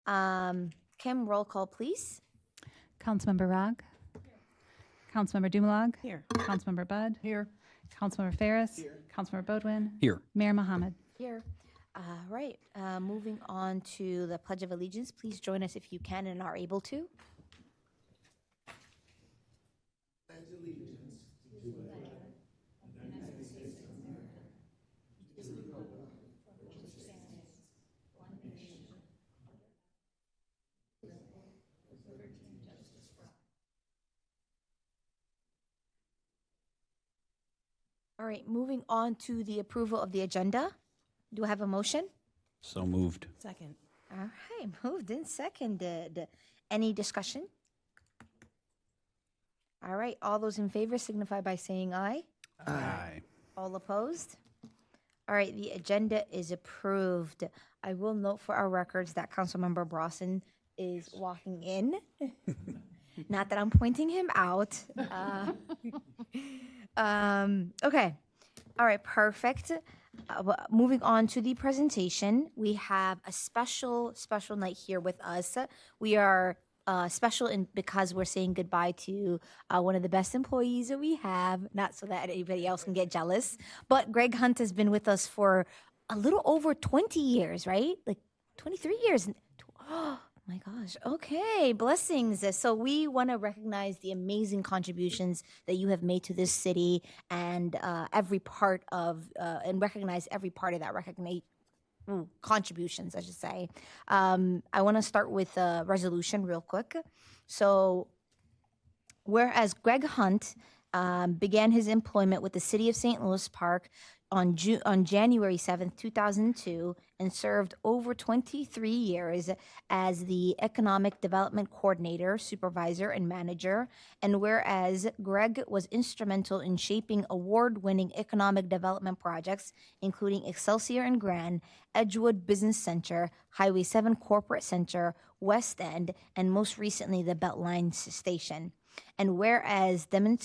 Kim, roll call, please. Councilmember Rogg. Councilmember Dumalag. Here. Councilmember Budd. Here. Councilmember Ferris. Councilmember Bodwin. Here. Mayor Mohammed. Here. Right. Moving on to the Pledge of Allegiance. Please join us if you can and are able to. All right, moving on to the approval of the agenda. Do I have a motion? So moved. Second. All right, moved and seconded. Any discussion? All right, all those in favor signify by saying aye. Aye. All opposed? All right, the agenda is approved. I will note for our records that Councilmember Brawson is walking in. Not that I'm pointing him out. Okay. All right, perfect. Moving on to the presentation, we have a special night here with us. We are special because we're saying goodbye to one of the best employees that we have, not so that anybody else can get jealous, but Greg Hunt has been with us for a little over 20 years, right? Like 23 years. Oh my gosh. Okay. Blessings. So we want to recognize the amazing contributions that you have made to this city and every part of, and recognize every part of that contributions, I should say. I want to start with a resolution real quick. So, whereas Greg Hunt began his employment with the City of St. Louis Park on January 7th, 2002, and served over 23 years as the Economic Development Coordinator, Supervisor, and Manager. And whereas Greg was instrumental in shaping award-winning economic development projects, including Excelsior and Grand, Edgewood Business Center, Highway 7 Corporate Center, West End, and most recently the Beltline Station. And whereas Greg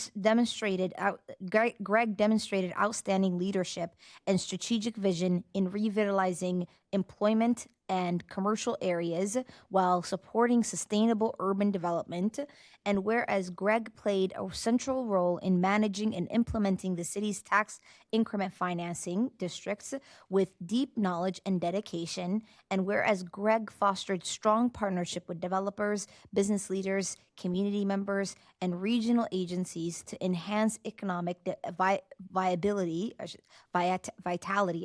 demonstrated outstanding leadership and strategic vision in revitalizing employment and commercial areas while supporting sustainable urban development. And whereas Greg played a central role in managing and implementing the city's tax increment financing districts with deep knowledge and dedication. And whereas Greg fostered strong partnership with developers, business leaders, community members, and regional agencies to enhance economic vitality, I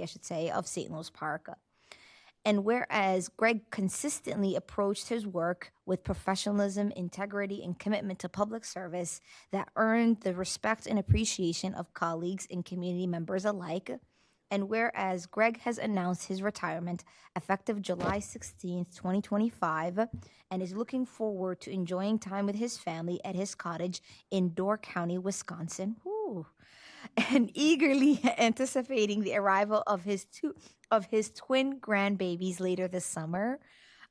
should say, of St. Louis Park. And whereas Greg consistently approached his work with professionalism, integrity, and commitment to public service that earned the respect and appreciation of colleagues and community members alike. And whereas Greg has announced his retirement effective July 16th, 2025, and is looking forward to enjoying time with his family at his cottage in Door County, Wisconsin. Woo. And eagerly anticipating the arrival of his twin grandbabies later this summer.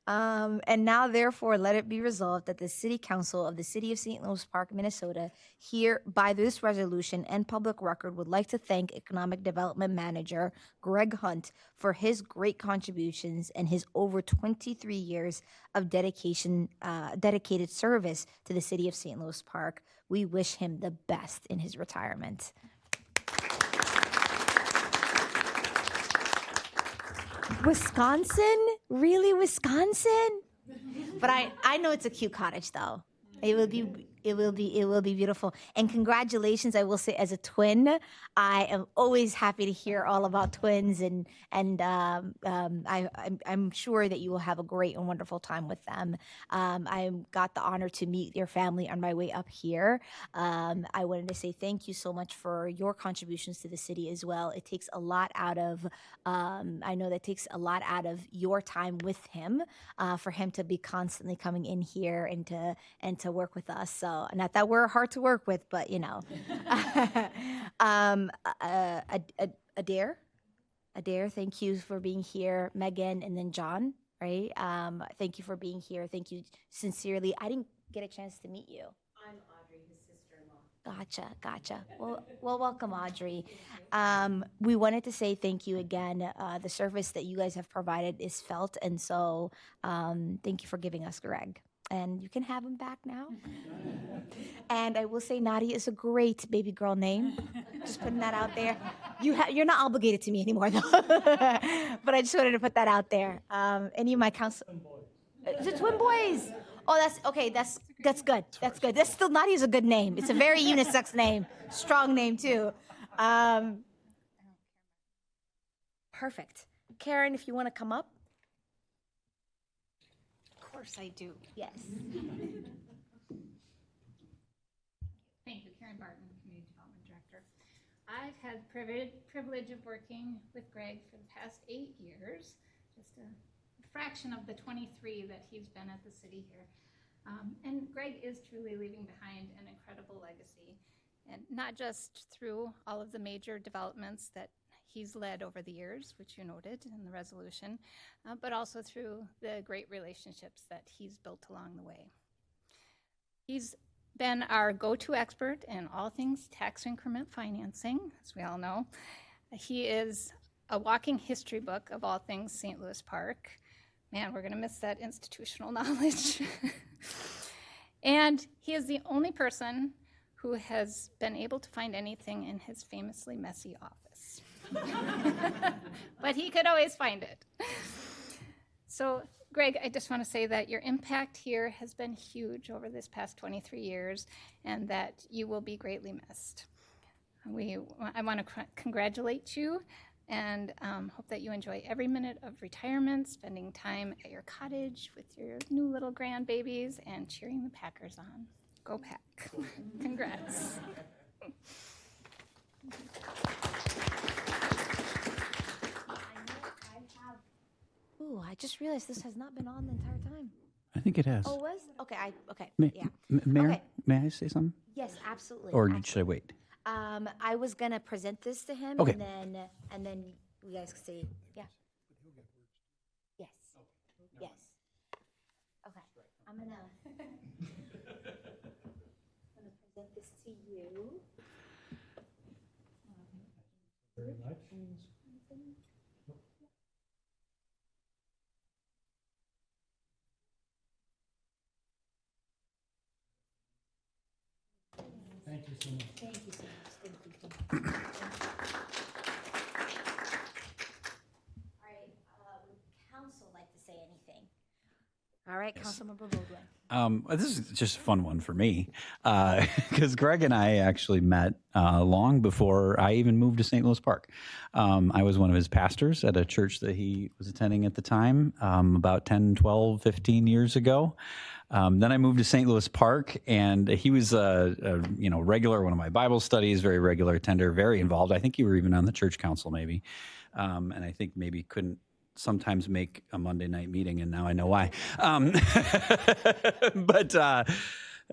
And now, therefore, let it be resolved that the City Council of the City of St. Louis Park, Minnesota, here by this resolution and public record, would like to thank Economic Development Manager Greg Hunt for his great contributions and his over 23 years of dedicated service to the City of St. Louis Park. We wish him the best in his retirement. Wisconsin? Really, Wisconsin? But I know it's a cute cottage, though. It will be beautiful. And congratulations, I will say, as a twin, I am always happy to hear all about twins, and I'm sure that you will have a great and wonderful time with them. I got the honor to meet your family on my way up here. I wanted to say thank you so much for your contributions to the city as well. It takes a lot out of, I know that takes a lot out of your time with him, for him to be constantly coming in here and to work with us. So not that we're hard to work with, but you know. Adair, thank you for being here. Megan, and then John, right? Thank you for being here. Thank you sincerely. I didn't get a chance to meet you. I'm Audrey, his sister-in-law. Gotcha. Well, welcome, Audrey. We wanted to say thank you again. The service that you guys have provided is felt, and so thank you for giving us Greg. And you can have him back now. And I will say Nadia is a great baby girl name. Just putting that out there. You're not obligated to me anymore, though. But I just wanted to put that out there. Any of my counsel. Is it twin boys? Oh, that's okay. That's good. That's good. That's still Nadia's a good name. It's a very unisex name, strong name too. Perfect. Karen, if you want to come up. Of course I do. Yes. Thank you, Karen Barton, Community Development Director. I've had privilege of working with Greg for the past 8 years, just a fraction of the 23 that he's been at the city here. And Greg is truly leaving behind an incredible legacy, and not just through all of the major developments that he's led over the years, which you noted in the resolution, but also through the great relationships that he's built along the way. He's been our go-to expert in all things tax increment financing, as we all know. He is a walking history book of all things St. Louis Park. Man, we're gonna miss that institutional knowledge. And he is the only person who has been able to find anything in his famously messy office. But he could always find it. So, Greg, I just want to say that your impact here has been huge over this past 23 years, and that you will be greatly missed. I want to congratulate you, and hope that you enjoy every minute of retirement, spending time at your cottage with your new little grandbabies and cheering the Packers on. Go Pack. Congrats. Ooh, I just realized this has not been on the entire time. I think it has. Oh, it was? Okay, okay, May, yeah. Mayor, Okay. may I say something? Yes, absolutely. Or absolutely. should I wait? I was gonna present this to him, Okay. and then you guys can see. Yeah. Yes. Yes. Okay. I'm gonna present this to you. Very much. Thank you so much. Thank you so much. Thank you. Thank you. All right. Would council like to say anything? All right, Councilmember Baldwin. This is just a fun one for me because Greg and I actually met long before I even moved to St. Louis Park. I was one of his pastors at a church that he was attending at the time, about 10, 12, 15 years ago. Then I moved to St. Louis Park, and he was a regular, one of my Bible studies, very regular attender, very involved. I think you were even on the church council maybe, and I think maybe couldn't sometimes make a Monday night meeting, and now I know why. But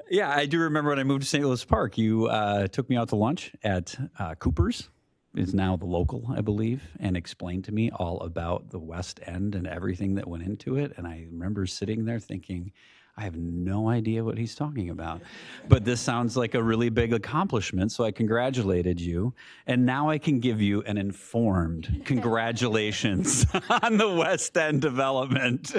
yeah, I do remember when I moved to St. Louis Park, you took me out to lunch at Cooper's, is now the local, I believe, and explained to me all about the West End and everything that went into it. And I remember sitting there thinking, I have no idea what he's talking about, but this sounds like a really big accomplishment. So I congratulated you. And now I can give you an informed congratulations on the West End development.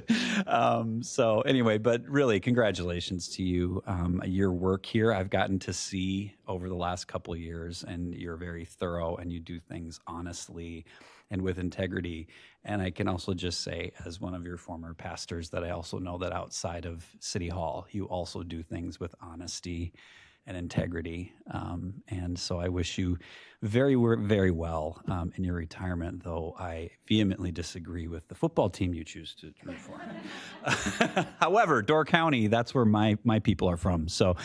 So anyway, but really congratulations to you. Your work here, I've gotten to see over the last couple of years, and you're very thorough and you do things honestly and with integrity. And I can also just say, as one of your former pastors, that I also know that outside of City Hall, you also do things with honesty and integrity. And so I wish you very, very well in your retirement, though I vehemently disagree with the football team you choose to root for. However, Door County, that's where my people are from. So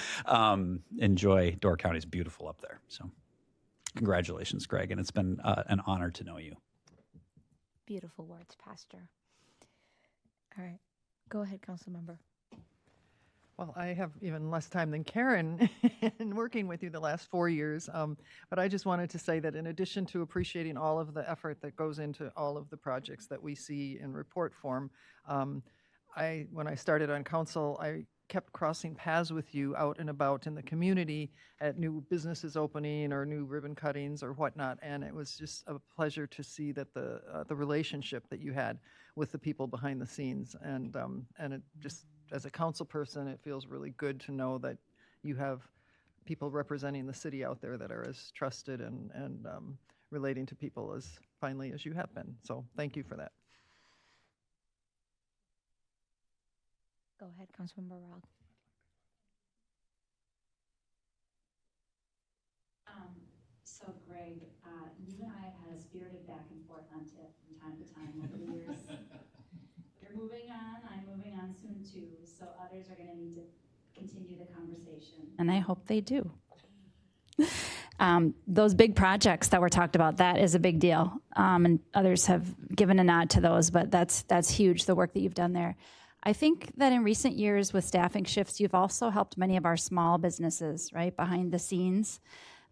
enjoy. Door County is beautiful up there. So congratulations, Greg. And it's been an honor to know you. Beautiful words, Pastor. All right. Go ahead, council member. Well, I have even less time than Karen in working with you the last 4 years. But I just wanted to say that in addition to appreciating all of the effort that goes into all of the projects that we see in report form, when I started on council, I kept crossing paths with you out and about in the community at new businesses opening or new ribbon cuttings or whatnot. And it was just a pleasure to see that the relationship that you had with the people behind the scenes. And it just, as a council person, it feels really good to know that you have people representing the city out there that are as trusted and relating to people as finely as you have been. So thank you for that. Go ahead, Councilmember Rogg. So Greg, you and I have had a spirited back and forth on TIP from time to time over the years. You're moving on, I'm moving on soon too, so others are going to need to continue the conversation. And I hope they do. Those big projects that were talked about, that is a big deal. And others have given a nod to those, but that's huge, the work that you've done there. I think that in recent years with staffing shifts, you've also helped many of our small businesses, right, behind the scenes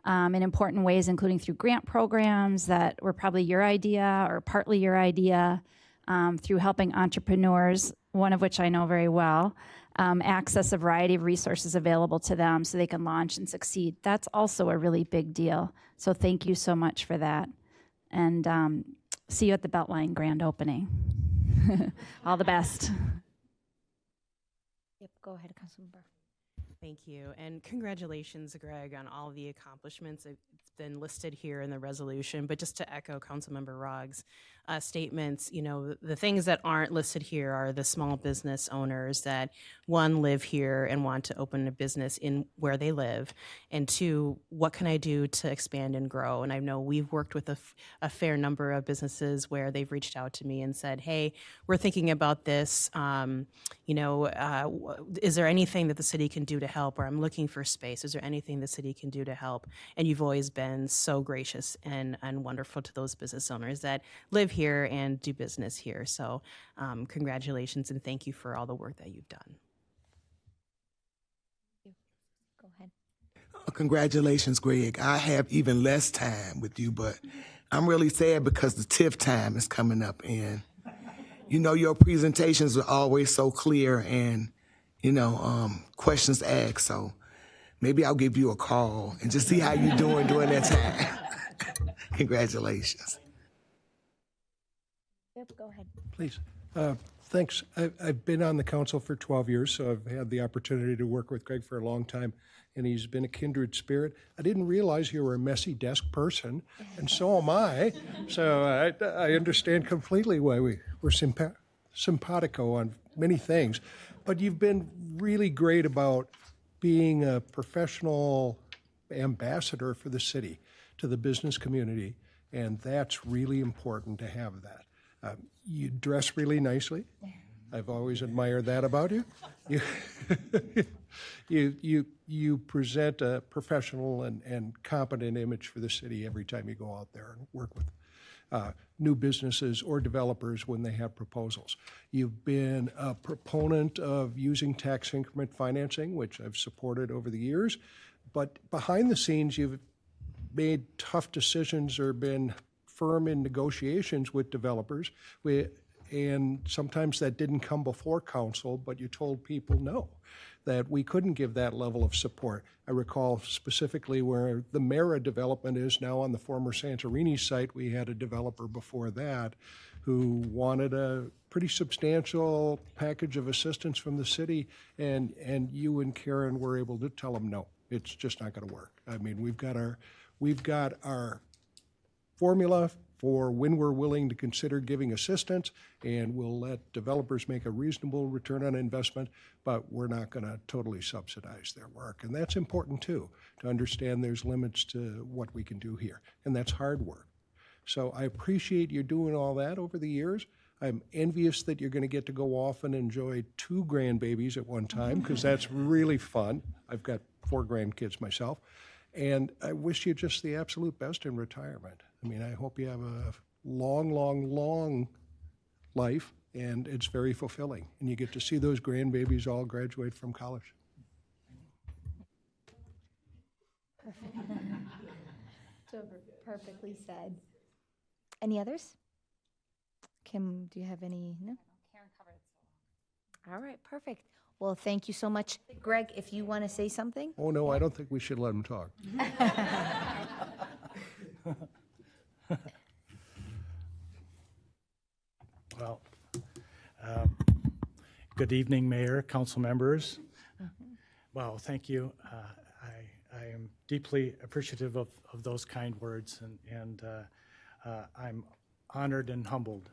in important ways, including through grant programs that were probably your idea or partly your idea, through helping entrepreneurs, one of which I know very well, access a variety of resources available to them so they can launch and succeed. That's also a really big deal. So thank you so much for that. And see you at the Beltline grand opening. All the best. Yep, go ahead, Councilmember. Thank you, and congratulations, Greg, on all the accomplishments. It's been listed here in the resolution, but just to echo Councilmember Rogg's statements, you know, the things that aren't listed here are the small business owners that, one, live here and want to open a business in where they live, and two, what can I do to expand and grow? And I know we've worked with a fair number of businesses where they've reached out to me and said, hey, we're thinking about this, is there anything that the city can do to help? Or I'm looking for space. Is there anything the city can do to help? And you've always been so gracious and wonderful to those business owners that live here and do business here. So congratulations and thank you for all the work that you've done. Go ahead. Congratulations, Greg. I have even less time with you, but I'm really sad because the TIF time is coming up, and you know your presentations are always so clear and questions asked. So maybe I'll give you a call and just see how you're doing during that time. Congratulations. Yep, go ahead. Please. Thanks. I've been on the council for 12 years, so I've had the opportunity to work with Greg for a long time, and he's been a kindred spirit. I didn't realize you were a messy desk person, and so am I. So I understand completely why we're simpatico on many things. But you've been really great about being a professional ambassador for the city to the business community, and that's really important to have that. You dress really nicely. I've always admired that about you. You present a professional and competent image for the city every time you go out there and work with new businesses or developers when they have proposals. You've been a proponent of using tax increment financing, which I've supported over the years, but behind the scenes you've made tough decisions or been firm in negotiations with developers, and sometimes that didn't come before council, but you told people no, that we couldn't give that level of support. I recall specifically where the Mara development is now on the former Santorini site. We had a developer before that who wanted a pretty substantial package of assistance from the city, and you and Karen were able to tell them no, it's just not going to work. I mean, we've got our formula for when we're willing to consider giving assistance, and we'll let developers make a reasonable return on investment, but we're not going to totally subsidize their work. And that's important too, to understand there's limits to what we can do here, and that's hard work. So I appreciate you doing all that over the years. I'm envious that you're going to get to go off and enjoy 2 grandbabies at one time, because that's really fun. I've got 4 grandkids myself. And I wish you just the absolute best in retirement. I mean, I hope you have a long, long, long life, and it's very fulfilling. And you get to see those grandbabies all graduate from college. So perfectly said. Any others? Kim, do you have any? No? Karen covered it so well. All right, perfect. Well, thank you so much. Greg, if you want to say something? Oh, no, I don't think we should let him talk. Well, good evening, Mayor, council members. Wow, thank you. I am deeply appreciative of those kind words, and I'm honored and humbled.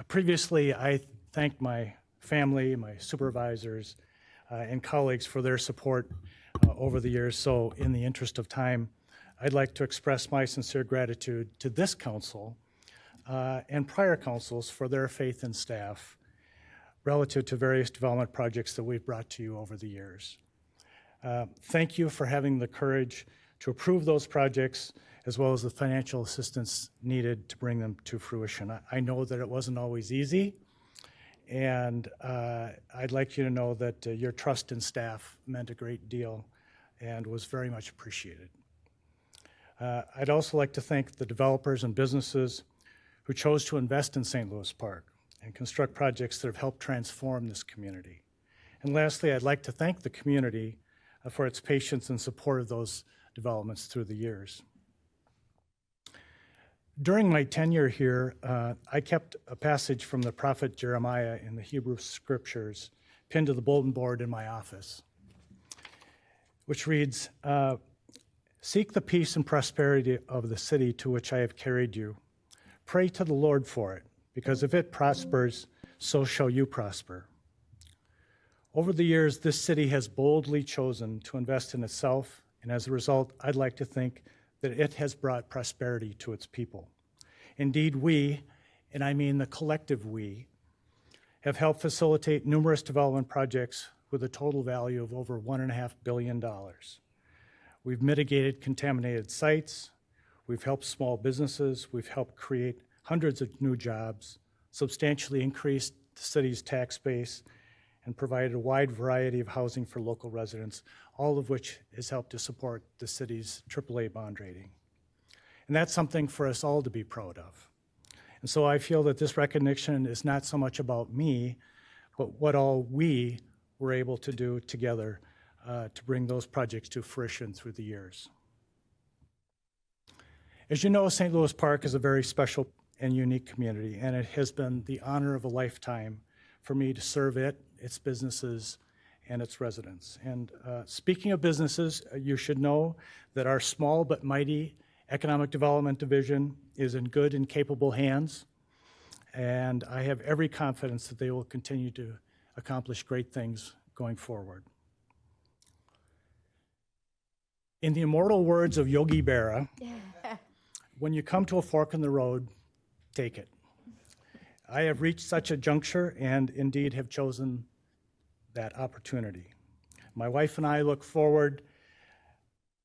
Previously, I thanked my family, my supervisors, and colleagues for their support over the years. So in the interest of time, I'd like to express my sincere gratitude to this council and prior councils for their faith in staff relative to various development projects that we've brought to you over the years. Thank you for having the courage to approve those projects as well as the financial assistance needed to bring them to fruition. I know that it wasn't always easy, and I'd like you to know that your trust in staff meant a great deal and was very much appreciated. I'd also like to thank the developers and businesses who chose to invest in St. Louis Park and construct projects that have helped transform this community. And lastly, I'd like to thank the community for its patience and support of those developments through the years. During my tenure here, I kept a passage from the prophet Jeremiah in the Hebrew scriptures pinned to the bulletin board in my office, which reads, "Seek the peace and prosperity of the city to which I have carried you. Pray to the Lord for it, because if it prospers, so shall you prosper." Over the years, this city has boldly chosen to invest in itself, and as a result, I'd like to think that it has brought prosperity to its people. Indeed, we, and I mean the collective we, have helped facilitate numerous development projects with a total value of over $1.5 billion. We've mitigated contaminated sites, we've helped small businesses, we've helped create hundreds of new jobs, substantially increased the city's tax base, and provided a wide variety of housing for local residents, all of which has helped to support the city's AAA bond rating. And that's something for us all to be proud of. And so I feel that this recognition is not so much about me, but what all we were able to do together to bring those projects to fruition through the years. As you know, St. Louis Park is a very special and unique community, and it has been the honor of a lifetime for me to serve it, its businesses, and its residents. And speaking of businesses, you should know that our small but mighty Economic Development Division is in good and capable hands, and I have every confidence that they will continue to accomplish great things going forward. In the immortal words of Yogi Berra, when you come to a fork in the road, take it. I have reached such a juncture and indeed have chosen that opportunity. My wife and I look forward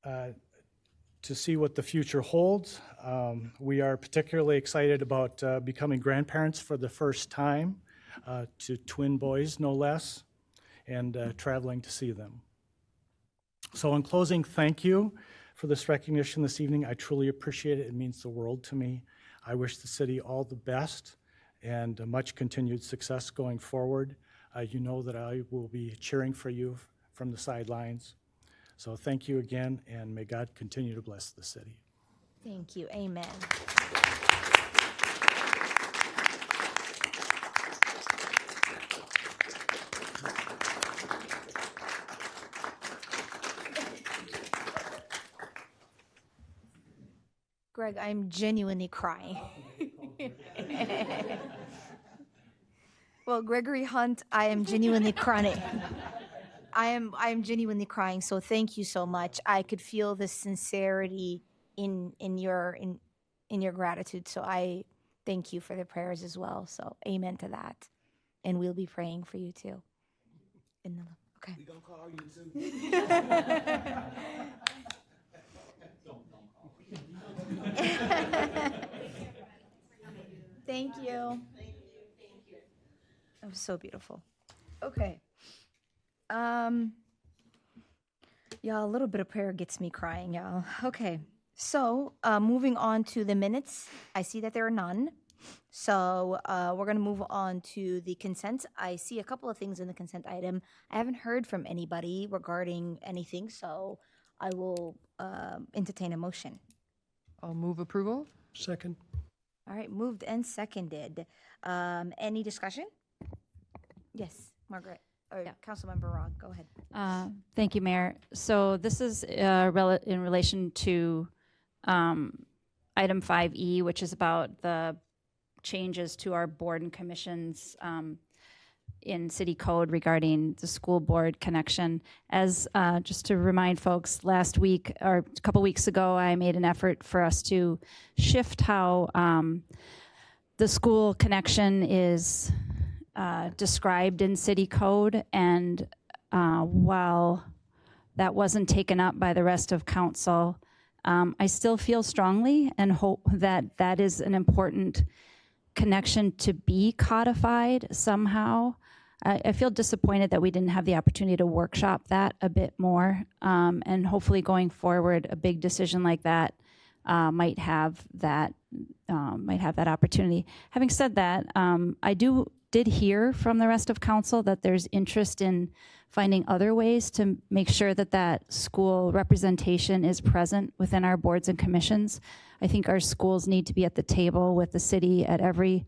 to see what the future holds. We are particularly excited about becoming grandparents for the first time to twin boys, no less, and traveling to see them. So in closing, thank you for this recognition this evening. I truly appreciate it. It means the world to me. I wish the city all the best and much continued success going forward. You know that I will be cheering for you from the sidelines. So thank you again, and may God continue to bless the city. Thank you. Amen. Greg, I'm genuinely crying. Well, Gregory Hunt, I am genuinely crying. I am genuinely crying. So thank you so much. I could feel the sincerity in your gratitude. So I thank you for the prayers as well. So amen to that. And we'll be praying for you too. Okay. We gonna call you too. Thank you. That was so beautiful. Okay. Y'all, a little bit of prayer gets me crying, y'all. Okay. So, moving on to the minutes. I see that there are none. So we're going to move on to the consent. I see a couple of things in the consent item. I haven't heard from anybody regarding anything, so I will entertain a motion. I'll move approval. Second. All right, moved and seconded. Any discussion? Yes, Margaret, or Councilmember Rogg, go ahead. Thank you, Mayor. So this is in relation to item 5E, which is about the changes to our board and commissions in city code regarding the school board connection. As just to remind folks, last week or a couple weeks ago, I made an effort for us to shift how the school connection is described in city code. And while that wasn't taken up by the rest of council, I still feel strongly and hope that that is an important connection to be codified somehow. I feel disappointed that we didn't have the opportunity to workshop that a bit more, and hopefully going forward, a big decision like that might have that opportunity. Having said that, I did hear from the rest of council that there's interest in finding other ways to make sure that that school representation is present within our boards and commissions. I think our schools need to be at the table with the city at every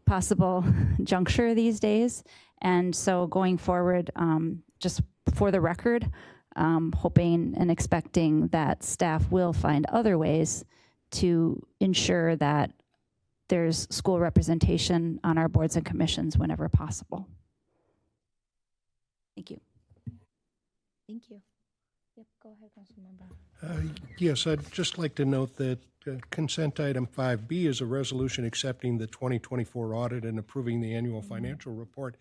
possible juncture these days. And so going forward, just for the record, hoping and expecting that staff will find other ways to ensure that there's school representation on our boards and commissions whenever possible. Thank you. Thank you. Yep, go ahead, Councilmember. Yes, I'd just like to note that consent item 5B is a resolution accepting the 2024 audit and approving the annual financial report.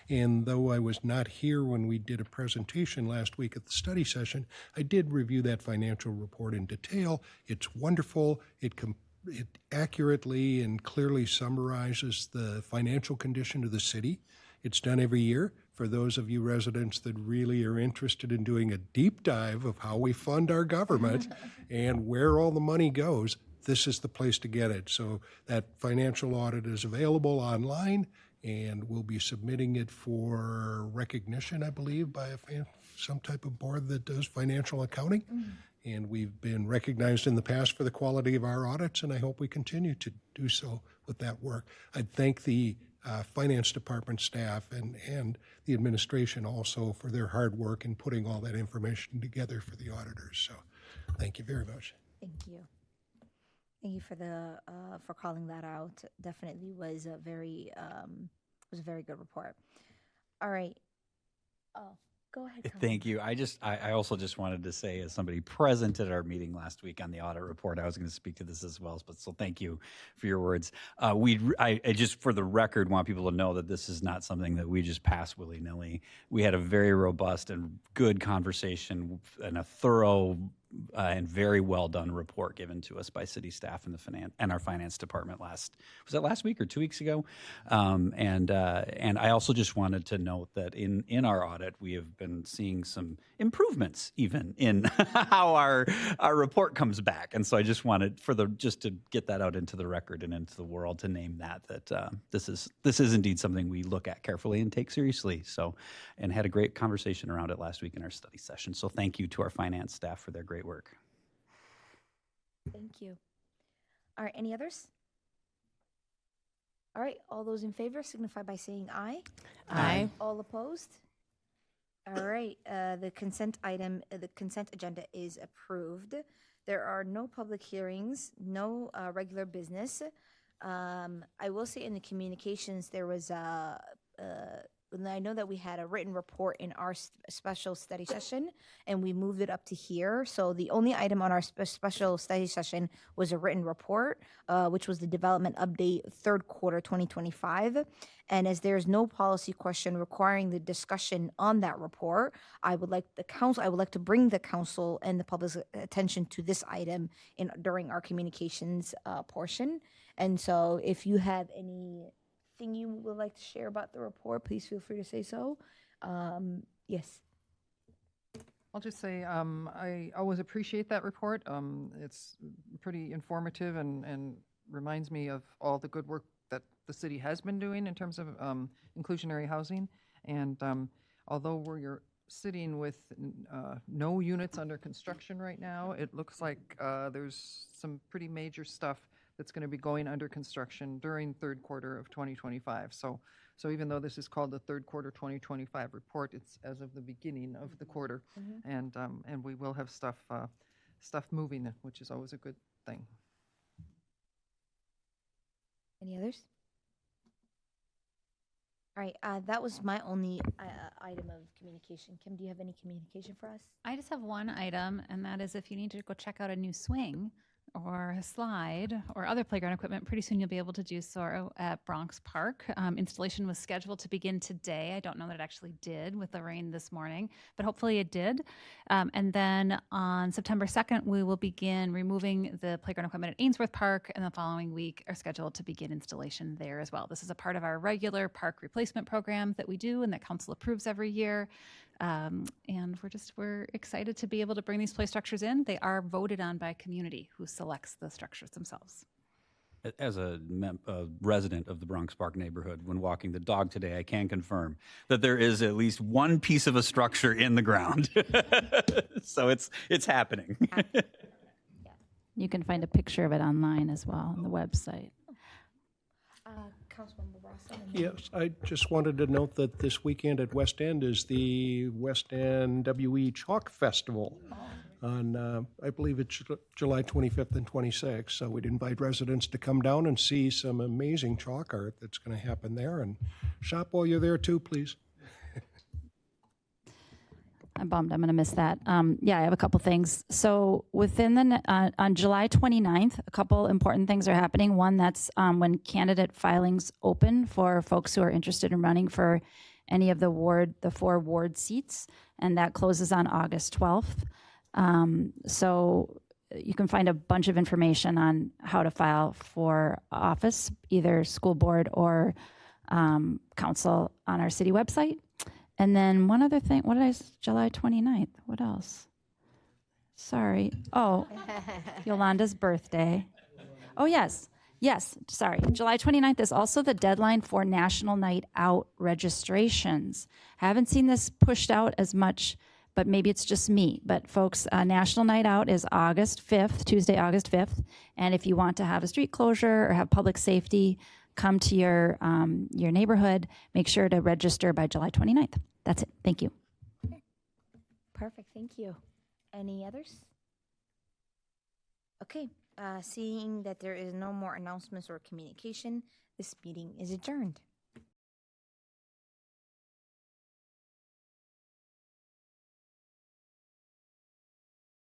And though I was not here when we did a presentation last week at the study session, I did review that financial report in detail. It's wonderful. It accurately and clearly summarizes the financial condition of the city. It's done every year. For those of you residents that really are interested in doing a deep dive of how we fund our government and where all the money goes, this is the place to get it. So that financial audit is available online, and we'll be submitting it for recognition, I believe, by some type of board that does financial accounting. And we've been recognized in the past for the quality of our audits, and I hope we continue to do so with that work. I thank the finance department staff and the administration also for their hard work in putting all that information together for the auditors. So thank you very much. Thank you. Thank you for calling that out. Definitely was a very good report. All right. Oh, go ahead. Thank you. I also just wanted to say, as somebody present at our meeting last week on the audit report, I was going to speak to this as well. But so thank you for your words. I just, for the record, want people to know that this is not something that we just pass willy-nilly. We had a very robust and good conversation and a thorough and very well done report given to us by city staff and our finance department was that last week or 2 weeks ago? And I also just wanted to note that in our audit, we have been seeing some improvements even in how our report comes back. And so I just wanted just to get that out into the record and into the world to name that this is indeed something we look at carefully and take seriously. So, and had a great conversation around it last week in our study session. So thank you to our finance staff for their great work. Thank you. All right, any others? All right, all those in favor signify by saying aye. Aye. All opposed? All right, the consent agenda is approved. There are no public hearings, no regular business. I will say in the communications, there was I know that we had a written report in our special study session, and we moved it up to here. So the only item on our special study session was a written report, which was the development update third quarter 2025. And as there's no policy question requiring the discussion on that report, I would like to bring the council and the public's attention to this item during our communications portion. And so if you have anything you would like to share about the report, please feel free to say so. Yes. I'll just say I always appreciate that report. It's pretty informative and reminds me of all the good work that the city has been doing in terms of inclusionary housing. And although we're sitting with no units under construction right now, it looks like there's some pretty major stuff that's going to be going under construction during third quarter of 2025. So even though this is called the third quarter 2025 report, it's as of the beginning of the quarter, and we will have stuff moving, which is always a good thing. Any others? All right, that was my only item of communication. Kim, do you have any communication for us? I just have one item, and that is if you need to go check out a new swing or a slide or other playground equipment, pretty soon you'll be able to do so at Bronx Park. Installation was scheduled to begin today. I don't know that it actually did with the rain this morning, but hopefully it did. And then on September 2nd, we will begin removing the playground equipment at Ainsworth Park, and the following week are scheduled to begin installation there as well. This is a part of our regular park replacement program that we do and that council approves every year. And we're excited to be able to bring these play structures in. They are voted on by community who selects the structures themselves. As a resident of the Bronx Park neighborhood, when walking the dog today, I can confirm that there is at least one piece of a structure in the ground. So it's happening. You can find a picture of it online as well on the website. Councilmember Ross. Yes, I just wanted to note that this weekend at West End is the West End WE Chalk Festival on, I believe it's July 25th and 26th. So we'd invite residents to come down and see some amazing chalk art that's going to happen there, and shop while you're there too, please. I'm bummed. I'm going to miss that. Yeah, I have a couple things. So within on July 29th, a couple important things are happening. One, that's when candidate filings open for folks who are interested in running for any of the 4 ward seats, and that closes on August 12th. So you can find a bunch of information on how to file for office, either school board or council, on our city website. And then one other thing, July 29th, what else? Sorry. Oh, Yolanda's birthday. Oh, yes, sorry. July 29th is also the deadline for National Night Out registrations. Haven't seen this pushed out as much, but maybe it's just me. But folks, National Night Out is August 5th, Tuesday, August 5th. And if you want to have a street closure or have public safety, come to your neighborhood, make sure to register by July 29th. That's it. Thank you. Perfect. Thank you. Any others? Okay. Seeing that there is no more announcements or communication, this meeting is adjourned.